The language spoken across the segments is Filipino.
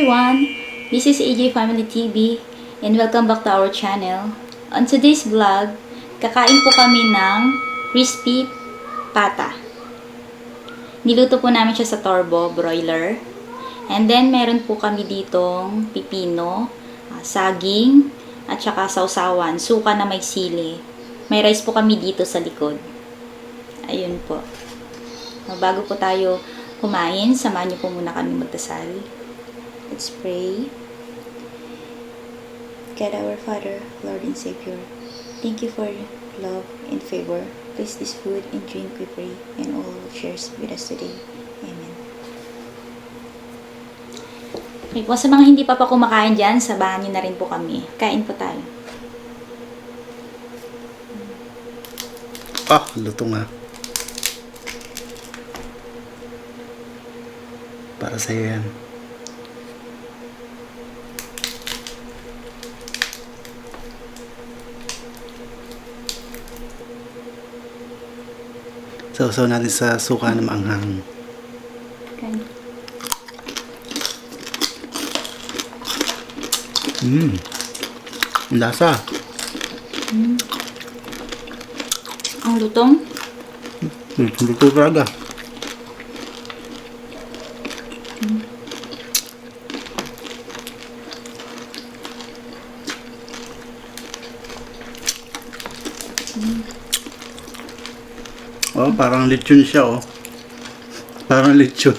everyone, this is AJ Family TV and welcome back to our channel. On today's vlog, kakain po kami ng crispy pata. Niluto po namin siya sa turbo broiler. And then meron po kami ditong pipino, saging, at saka sausawan, suka na may sili. May rice po kami dito sa likod. Ayun po. Bago po tayo kumain, samahan niyo po muna kami magdasal. Let's pray. God our Father, Lord and Savior, thank you for love and favor. Bless this food and drink, we pray, and all shares with us today. Amen. Okay po, sa mga hindi pa kumakain dyan, sabahan niyo na rin po kami. Kain po tayo. Luto nga. Para sa'yo yan. Sausaw natin sa suka na maanghang. Okay. Ang lasa. Ang lutong. Luto talaga. Parang lechon siya, Parang lechon.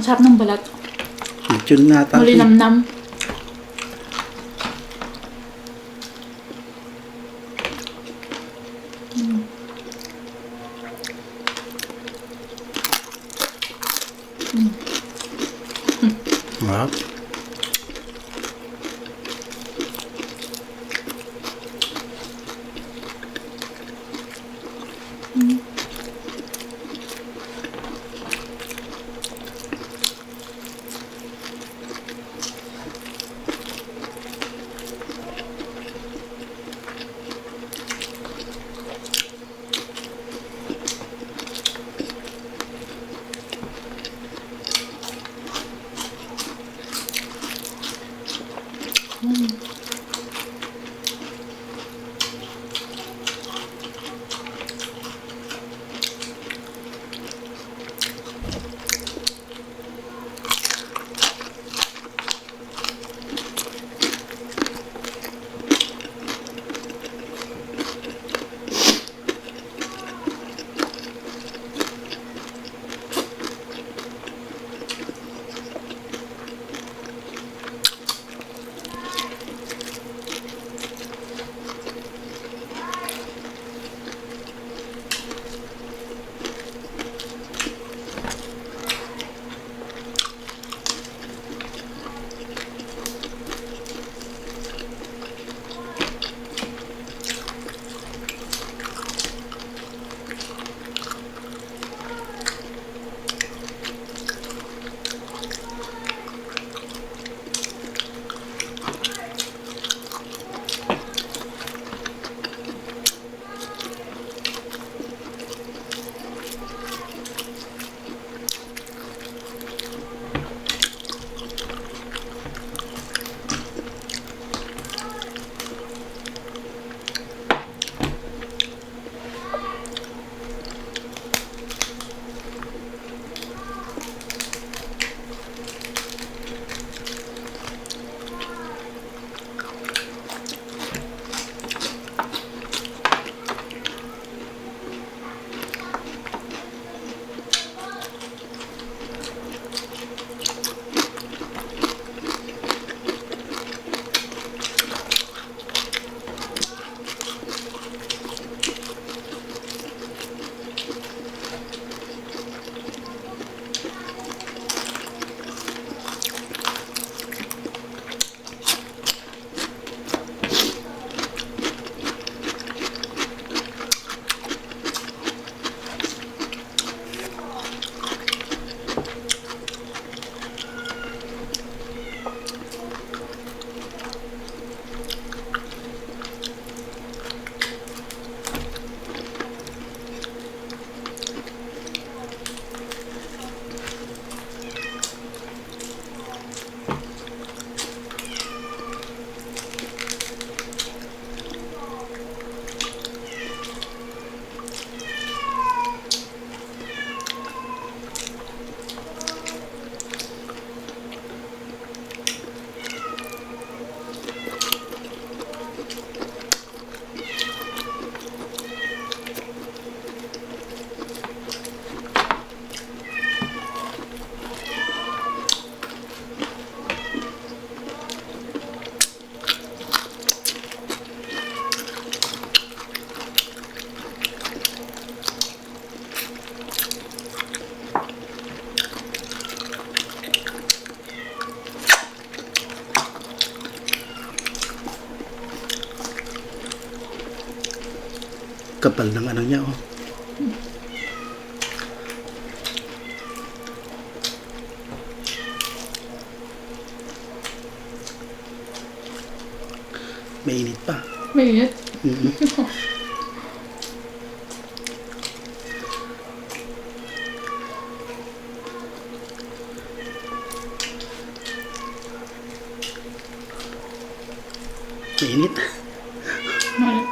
sarap ng balat. Lechon na ata. Malinamnam. Wow. Kapal ng ano niya, oh. Mainit pa. Mainit. Mainit. Mainit.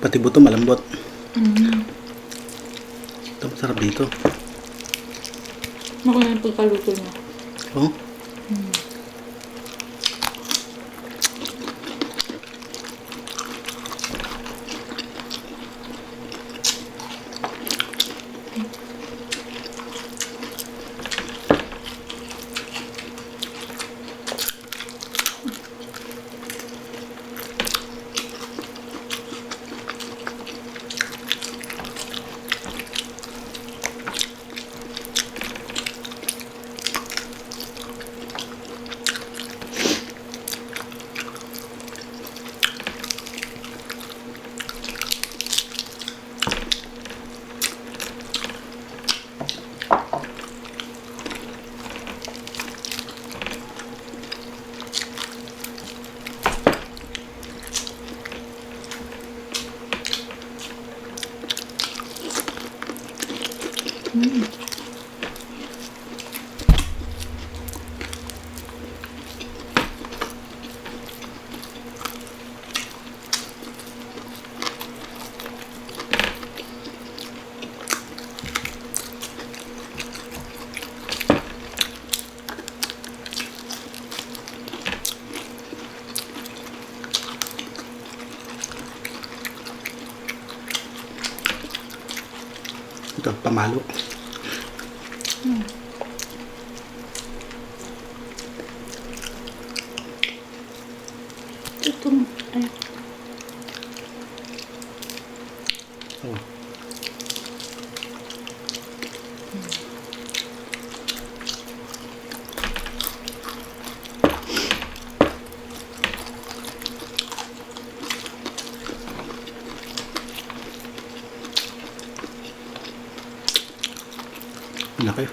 Pati buto malambot. Mm. Ito, masarap dito. Ako na yung pagkaluto niya. Oh, Mm. Mm. ito, pamalo. Itong, ay, Oh. Laki.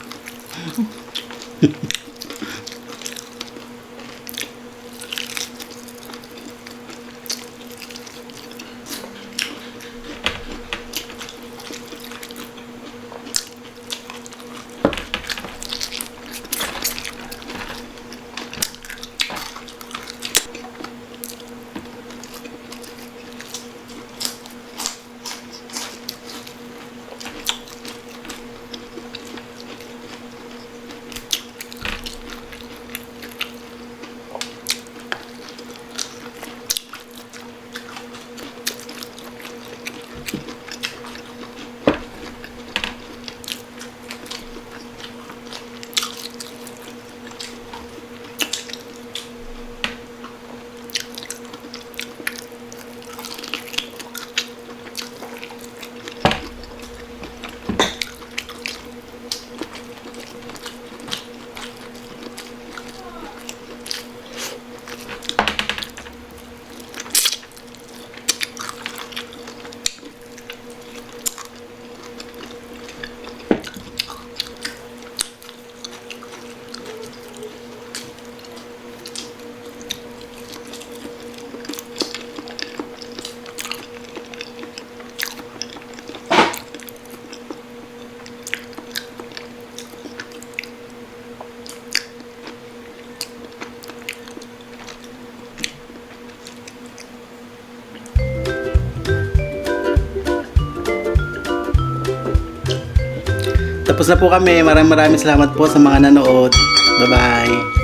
Tapos na po kami. Maraming salamat po sa mga nanood. Bye-bye.